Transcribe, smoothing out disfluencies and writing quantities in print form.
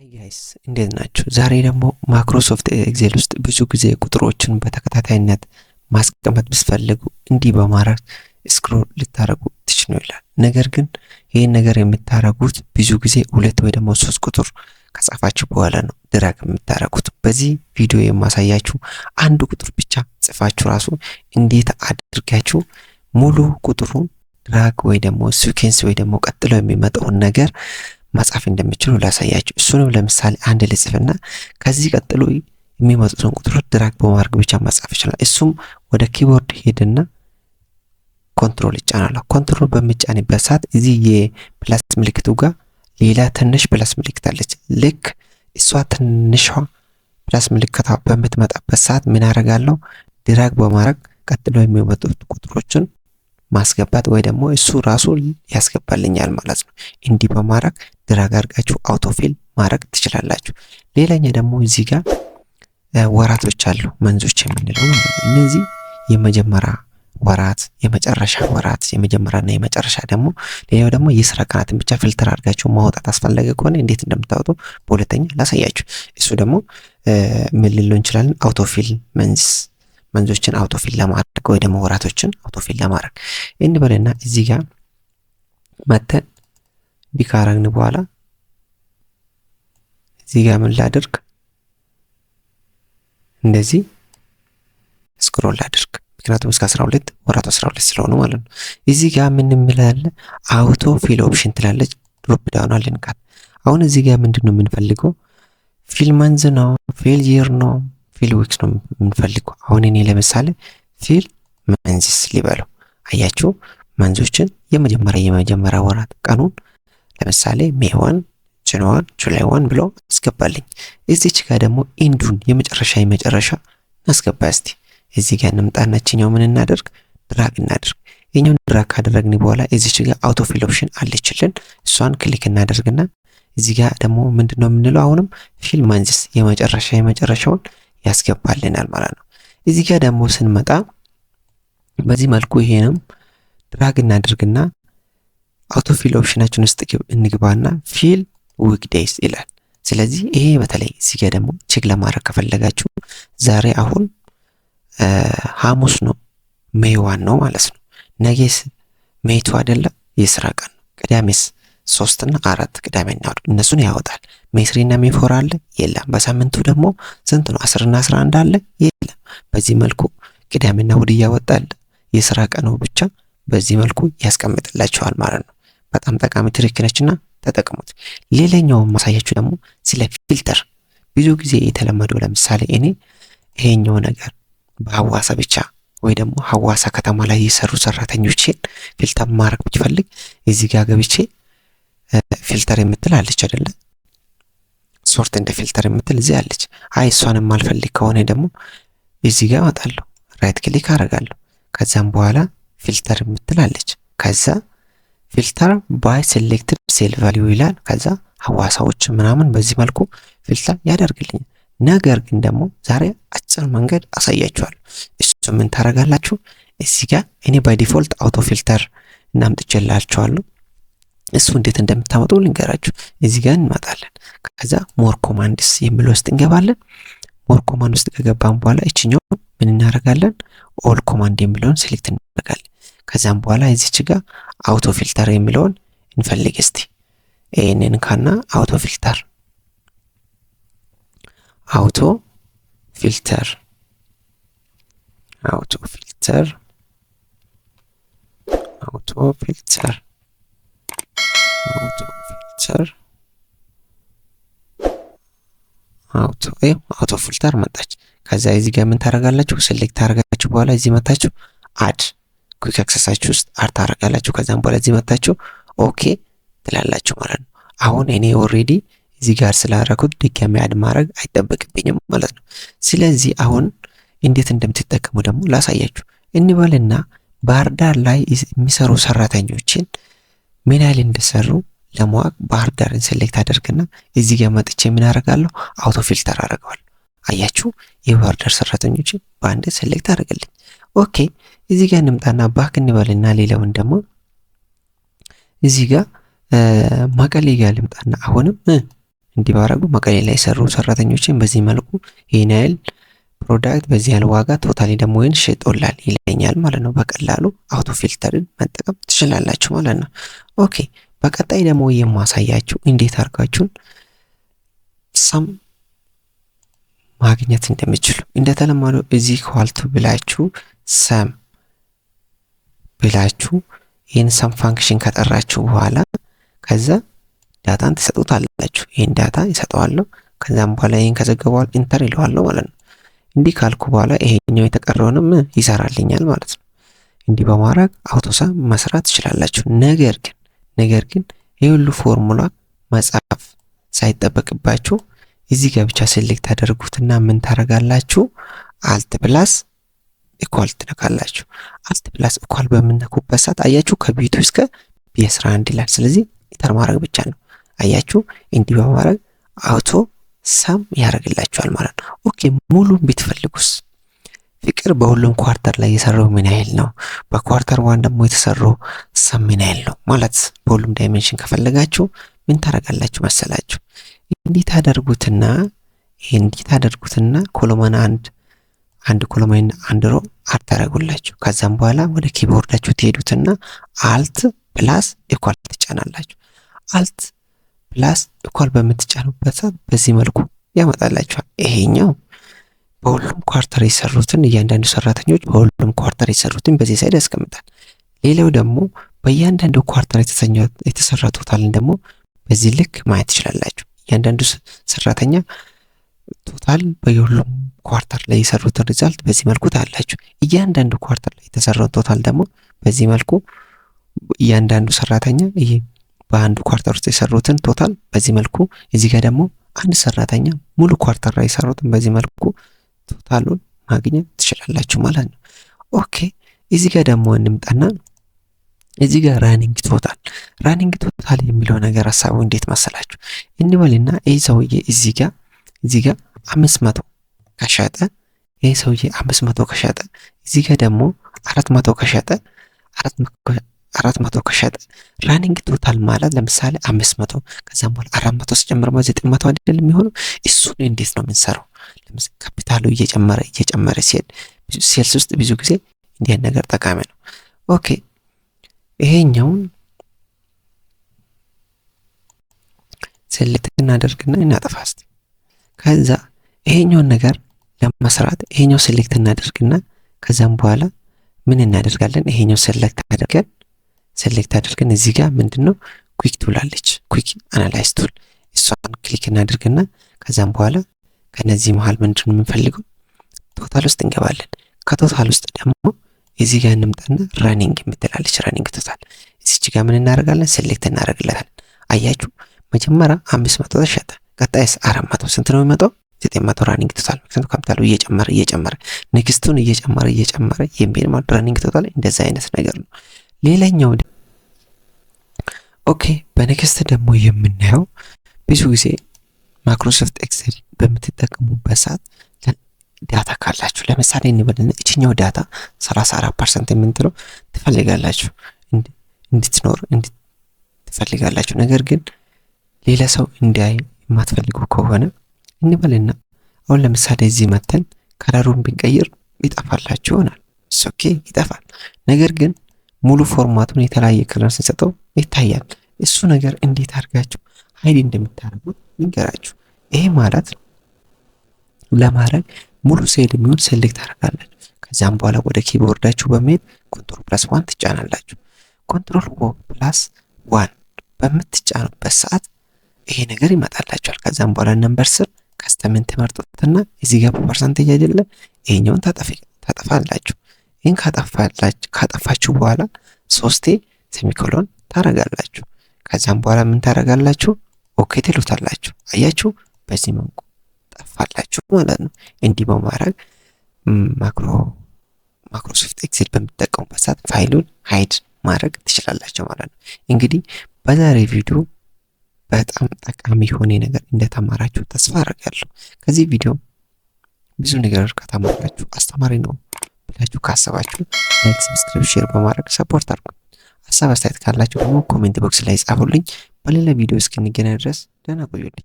ሃይ ጋይስ እንዴት ናችሁ? ዛሬ ደግሞ ማይክሮሶፍት ኤክሴል ውስጥ ብዙ ጊዜ ቁጥሮችን በተከታታይነት ማስቀመጥ ብትፈልጉ እንዲህ በማድረግ ስክሮል ልታደርጉ ትችሉ ይላል። ነገር ግን ይህን ነገር የምታደርጉት ብዙ ጊዜ ሁለት ወይ ደግሞ ሶስት ቁጥር ከጻፋችሁ በኋላ ነው ድራግ የምታደርጉት። በዚህ ቪዲዮ የማሳያችሁ አንድ ቁጥር ብቻ ጽፋችሁ ራሱ እንዴት አድርጋችሁ ሙሉ ቁጥሩን ድራግ ወይ ደግሞ ሲኩዌንስ ወይ ደግሞ ቀጥሎ የሚመጣውን ነገር መጻፍ እንደምችሉ ላሳያችሁ። እሱንም ለምሳሌ አንድ ልጽፍና ከዚህ ቀጥሎ የሚመጡትን ቁጥሮች ድራግ በማድረግ ብቻ መጻፍ ይችላል። እሱም ወደ ኪቦርድ ሄድና ኮንትሮል ይጫናል። ኮንትሮል በሚጫንበት ሰዓት እዚህ የፕላስ ምልክቱ ጋር ሌላ ትንሽ ፕላስ ምልክት አለች። ልክ እሷ ትንሿ ፕላስ ምልክቷ በምትመጣበት ሰዓት ምን አደርጋለሁ? ድራግ በማድረግ ቀጥሎ የሚመጡት ቁጥሮችን ማስገባት ወይ ደግሞ እሱ ራሱ ያስገባልኛል ማለት ነው። እንዲህ በማድረግ ድራግ አድርጋችሁ አውቶፊል ማድረግ ትችላላችሁ። ሌላኛ ደግሞ እዚህ ጋር ወራቶች አሉ፣ መንዞች የምንለው ማለት ነው። እነዚህ የመጀመሪያ ወራት፣ የመጨረሻ ወራት፣ የመጀመሪያና የመጨረሻ ደግሞ ሌላው ደግሞ የስራ ቀናትን ብቻ ፊልተር አድርጋችሁ ማውጣት አስፈላጊ ከሆነ እንዴት እንደምታወጡ በሁለተኛ ላሳያችሁ። እሱ ደግሞ ምን ልንለው እንችላለን? አውቶፊል መንዞችን አውቶፊል ለማድረግ ወይ ደግሞ ወራቶችን አውቶፊል ለማድረግ እንበልና እዚህ ጋር መተን ቢካራግን በኋላ እዚህ ጋር ምን ላድርግ? እንደዚህ ስክሮል ላድርግ። ምክንያቱም እስከ 12 ወራቱ 12 ስለሆነ ማለት ነው። እዚህ ጋር ምን እንምላለን? አውቶ ፊል ኦፕሽን ትላለች። ድሮፕ ዳውን አለንካት። አሁን እዚህ ጋር ምንድነው የምንፈልገው? ፊል መንዝ ነው፣ ፊል ይር ነው፣ ፊል ዊክስ ነው የምንፈልገው። አሁን እኔ ለምሳሌ ፊል መንዝስ ሊበለው። አያችሁ መንዞችን የመጀመሪያ ወራት ቀኑን ለምሳሌ ሜይ 1 ጁን 1 ጁላይ 1 ብሎ አስገባልኝ። እዚች ጋር ደግሞ ኢንዱን የመጨረሻ እናስገባ። እስቲ እዚህ ጋር እንምጣናችኛው ምን እናደርግ? ድራግ እናደርግ። ይሄኛውን ድራግ ካደረግን በኋላ እዚች ጋር አውቶ ፊል ኦፕሽን አለችልን። እሷን ክሊክ እናደርግና እዚህ ጋር ደግሞ ምንድነው የምንለው? አሁንም ፊል መንዝስ የመጨረሻውን ያስገባልናል ማለት ነው። እዚህ ጋር ደግሞ ስንመጣ በዚህ መልኩ ይሄንም ድራግ እናደርግና አውቶ ፊል ኦፕሽናችን ውስጥ እንግባና ፊል ዊክዴይስ ይላል። ስለዚህ ይሄ በተለይ እዚህ ጋር ደግሞ ቼክ ለማድረግ ከፈለጋችሁ ዛሬ አሁን ሐሙስ ነው፣ ሜይ 1 ነው ማለት ነው። ነገስ ሜይ 2 አይደለም፣ የስራ ቀን ነው። ቅዳሜስ 3 እና 4 ቅዳሜና እሁድ እነሱን ያወጣል። ሜይ 3 እና ሜይ 4 አለ የለም። በሳምንቱ ደግሞ ስንት ነው? 10 እና 11 አለ የለም። በዚህ መልኩ ቅዳሜና እሁድ እያወጣል የስራ ቀኑ ብቻ በዚህ መልኩ ያስቀምጥላችኋል ማለት ነው። በጣም ጠቃሚ ትሪክ ነችና ተጠቅሙት። ሌላኛው ማሳያችሁ ደግሞ ስለ ፊልተር ብዙ ጊዜ የተለመደው ለምሳሌ እኔ ይሄኛው ነገር በሐዋሳ ብቻ ወይ ደግሞ ሐዋሳ ከተማ ላይ የሰሩ ሰራተኞችን ፊልተር ማድረግ ብፈልግ እዚህ ጋር ገብቼ ፊልተር የምትል አለች አይደለ? ሶርት እንደ ፊልተር የምትል እዚህ አለች። አይ እሷን የማልፈልግ ከሆነ ደግሞ እዚህ ጋር እመጣለሁ፣ ራይት ክሊክ አደርጋለሁ። ከዛም በኋላ ፊልተር የምትል አለች። ከዛ ፊልተር ባይ ሴሌክትድ ሴል ቫልዩ ይላል። ከዛ ሐዋሳዎች ምናምን በዚህ መልኩ ፊልተር ያደርግልኛል። ነገር ግን ደግሞ ዛሬ አጭር መንገድ አሳያችኋለሁ። እሱ ምን ታደርጋላችሁ? እዚህ ጋር እኔ ባይ ዲፎልት አውቶ ፊልተር እናምጥቼላችኋለሁ። እሱ እንዴት እንደምታመጡ ልንገራችሁ። እዚህ ጋር እንመጣለን። ከዛ ሞር ኮማንድስ የሚለው ውስጥ እንገባለን። ሞር ኮማንድ ውስጥ ከገባን በኋላ እቺኛው ምን እናደርጋለን? ኦል ኮማንድ የሚለውን ሴሌክት እናደርጋለን። ከዛም በኋላ እዚች ጋር አውቶ ፊልተር የሚለውን እንፈልግ እስቲ። ይሄንን ካና አውቶ ፊልተር አውቶ ፊልተር አውቶ ፊልተር መጣች። ከዛ እዚህ ጋር ምን ታደርጋላችሁ? ሴሌክት ታደርጋችሁ በኋላ እዚህ መታችሁ አድ ኩዊክ አክሰሳችሁ ውስጥ አድ ታደርጋላችሁ። ከዛም በኋላ እዚህ መታችሁ ኦኬ ትላላችሁ ማለት ነው። አሁን እኔ ኦሬዲ እዚህ ጋር ስላደረኩት ድጋሚ አድ ማድረግ አይጠበቅብኝም ማለት ነው። ስለዚህ አሁን እንዴት እንደምትጠቀሙ ደግሞ ላሳያችሁ እንበልና ባህር ዳር ላይ የሚሰሩ ሰራተኞችን ምን ያህል እንደሰሩ ለማወቅ ባህር ዳርን ሴሌክት አደርግና እዚህ ጋር መጥቼ ምን አደርጋለሁ? አውቶ ፊልተር አደርገዋለሁ። አያችሁ የባህር ዳር ሰራተኞችን በአንድ ሴሌክት አደርግልኝ። ኦኬ እዚህ ጋር እንምጣና ባክ እንበልና ሌላውን ደግሞ እዚህ ጋር መቀሌ ጋር ልምጣና አሁንም እንዲህ ባረጉ መቀሌ ላይ የሰሩ ሰራተኞችን በዚህ መልኩ ይሄን ያህል ፕሮዳክት በዚህ ያህል ዋጋ ቶታሊ ደግሞ ወይን ሸጦላል ይለኛል ማለት ነው። በቀላሉ አውቶ ፊልተርን መጠቀም ትችላላችሁ ማለት ነው። ኦኬ በቀጣይ ደግሞ የማሳያችሁ እንዴት አድርጋችሁን ሰም ማግኘት እንደምትችሉ። እንደተለመደው እዚህ ኳልቱ ብላችሁ ሰም ብላችሁ ይህን ሰም ፋንክሽን ከጠራችሁ በኋላ ከዛ ዳታን ትሰጡታላችሁ። ይህን ዳታ ይሰጠዋለሁ። ከዛም በኋላ ይህን ከዘገበዋል ኢንተር ይለዋለሁ ማለት ነው። እንዲህ ካልኩ በኋላ ይሄኛው የተቀረውንም ይሰራልኛል ማለት ነው። እንዲህ በማድረግ አውቶሰም መስራት ትችላላችሁ። ነገር ግን ይህ ሁሉ ፎርሙላ መጻፍ ሳይጠበቅባችሁ እዚህ ጋር ብቻ ሴሌክት ታደርጉትና ምን ታረጋላችሁ? አልት ፕላስ ኢኳል ትነካላችሁ። አልት ፕላስ ኢኳል በምንነኩበት ሰዓት አያችሁ ከቢቱ እስከ ቢ11 ይላል። ስለዚህ ኢንተር ማድረግ ብቻ ነው። አያችሁ እንዲህ በማድረግ አውቶ ሰም ያደርግላችኋል ማለት ነው። ኦኬ ሙሉን ብትፈልጉስ ፍቅር በሁሉም ኳርተር ላይ የሰራው ምን ያህል ነው፣ በኳርተር ዋን ደግሞ የተሰራው ሰም ምን ያህል ነው ማለት በሁሉም ዳይሜንሽን ከፈለጋችሁ ምን ታረጋላችሁ መሰላችሁ? እንዲህ ታደርጉትና ኮሎመን አንድ ኮሎመን አንድ ሮ አታረጉላችሁ። ከዛም በኋላ ወደ ኪቦርዳችሁ ትሄዱትና አልት ፕላስ ኢኳል ትጫናላችሁ። አልት ፕላስ ኢኳል በምትጫኑበት ሰዓት በዚህ መልኩ ያመጣላችኋል። ይሄኛው በሁሉም ኳርተር የሰሩትን እያንዳንዱ ሰራተኞች በሁሉም ኳርተር የሰሩትን በዚህ ሳይድ ያስቀምጣል። ሌላው ደግሞ በእያንዳንዱ ኳርተር የተሰራ ቶታልን ደግሞ በዚህ ልክ ማየት ትችላላችሁ። እያንዳንዱ ሰራተኛ ቶታል በሁሉም ኳርተር ላይ የሰሩትን ሪዛልት በዚህ መልኩ ታያላችሁ። እያንዳንዱ ኳርተር ላይ የተሰራው ቶታል ደግሞ በዚህ መልኩ እያንዳንዱ ሰራተኛ ይሄ በአንዱ ኳርተር ውስጥ የሰሩትን ቶታል በዚህ መልኩ፣ እዚህ ጋር ደግሞ አንድ ሰራተኛ ሙሉ ኳርተር ላይ የሰሩትን በዚህ መልኩ ቶታሉን ማግኘት ትችላላችሁ ማለት ነው። ኦኬ እዚህ ጋር ደግሞ እንምጣና እዚህ ጋር ራኒንግ ቶታል የሚለው ነገር ሐሳቡ እንዴት መሰላችሁ? እንበልና ይሄ ሰውዬ እዚህ ጋር 500 ከሸጠ፣ ይሄ ሰውዬ 500 ከሸጠ፣ እዚህ ጋር ደግሞ 400 ከሸጠ 400 ከሸጠ ራኒንግ ቶታል ማለት ለምሳሌ 500 ከዛም በኋላ 400 ሲጨምር 900 አይደል የሚሆነው? እሱን እንዴት ነው የምንሰራው? ለምሳሌ ካፒታሉ እየጨመረ ሲሄድ ሴልስ ውስጥ ብዙ ጊዜ እንዲህ ነገር ጠቃሚ ነው። ኦኬ ይሄኛውን ሴሌክት እናደርግና እናጠፋ እስቲ። ከዛ ይሄኛውን ነገር ለመስራት ይሄኛው ሴሌክት እናደርግና ከዛም በኋላ ምን እናደርጋለን? ይሄኛው ሴሌክት አድርገን እዚህ ጋር ምንድነው ኩዊክ ቱል አለች፣ ኩዊክ አናላይዝ ቱል እሷን ክሊክ እናደርግና ከዛም በኋላ ከነዚህ መሃል ምንድነው የምንፈልገው ቶታል ውስጥ እንገባለን። ከቶታል ውስጥ ደግሞ እዚህ ጋር እንምጣና ራኒንግ የምትላለች ራኒንግ ቶታል እዚች ጋር ምን እናደርጋለን? ሴሌክት እናደርግለታለን። አያችሁ መጀመሪያ 500 ተሸጠ፣ ቀጣይስ 400 ስንት ነው የሚመጣው? 900 ራኒንግ ቶታል። ምክንያቱም ካፒታሉ እየጨመረ ንግስቱን እየጨመረ የሚል ማለት ራኒንግ ቶታል እንደዛ አይነት ነገር ነው። ሌላኛው ኦኬ በኔክስት ደግሞ የምናየው ብዙ ጊዜ ማይክሮሶፍት ኤክሴል በምትጠቀሙበት ሰዓት ዳታ ካላችሁ ለምሳሌ እንበልና እቺኛው ዳታ 34% የምንጥለው ትፈልጋላችሁ እንድትኖር ትፈልጋላችሁ። ነገር ግን ሌላ ሰው እንዲያይ የማትፈልጉ ከሆነ እንበልና አሁን ለምሳሌ እዚህ መተን ከለሩን ብንቀይር ይጠፋላችሁ ይሆናል። ኦኬ ይጠፋል። ነገር ግን ሙሉ ፎርማቱን የተለያየ ከለር ስንሰጠው ይታያል። እሱ ነገር እንዴት አድርጋችሁ ሀይድ እንደምታደርጉት ልንገራችሁ። ይሄ ማለት ለማድረግ ሙሉ ሴል የሚሆን ሴሌክት አደርጋለሁ። ከዛም በኋላ ወደ ኪቦርዳችሁ በመሄድ ኮንትሮል+1 ትጫናላችሁ። ኮንትሮል+1 በምትጫኑበት ሰዓት ይሄ ነገር ይመጣላችኋል። ከዛም በኋላ ነምበር ስር ከስተምን ትመርጡትና እዚህ ጋር ፐርሰንቴጅ አይደለ ይሄኛውን ታጠፋላችሁ። ይህን ካጠፋችሁ በኋላ 3 ሴሚኮሎን ታረጋላችሁ። ከዛም በኋላ ምን ታረጋላችሁ? ኦኬ ትሉታላችሁ። አያችሁ በዚህ መልኩ ጠፋላችሁ ማለት ነው። እንዲህ በማድረግ ማይክሮሶፍት ኤክሴል በምትጠቀሙበት ሰዓት ፋይሉን ሃይድ ማድረግ ትችላላችሁ ማለት ነው። እንግዲህ በዛሬ ቪዲዮ በጣም ጠቃሚ የሆነ ነገር እንደተማራችሁ ተስፋ አደርጋለሁ። ከዚህ ቪዲዮ ብዙ ነገር ከተማራችሁ አስተማሪ ነው ብላችሁ ካሰባችሁ ላይክ፣ ሰብስክራይብ፣ ሼር በማድረግ ሰፖርት አድርጉ። ሀሳብ አስተያየት ካላችሁ ደግሞ ኮሜንት ቦክስ ላይ ጻፉልኝ። በሌላ ቪዲዮ እስክንገናኝ ድረስ ደህና ቆዩልኝ።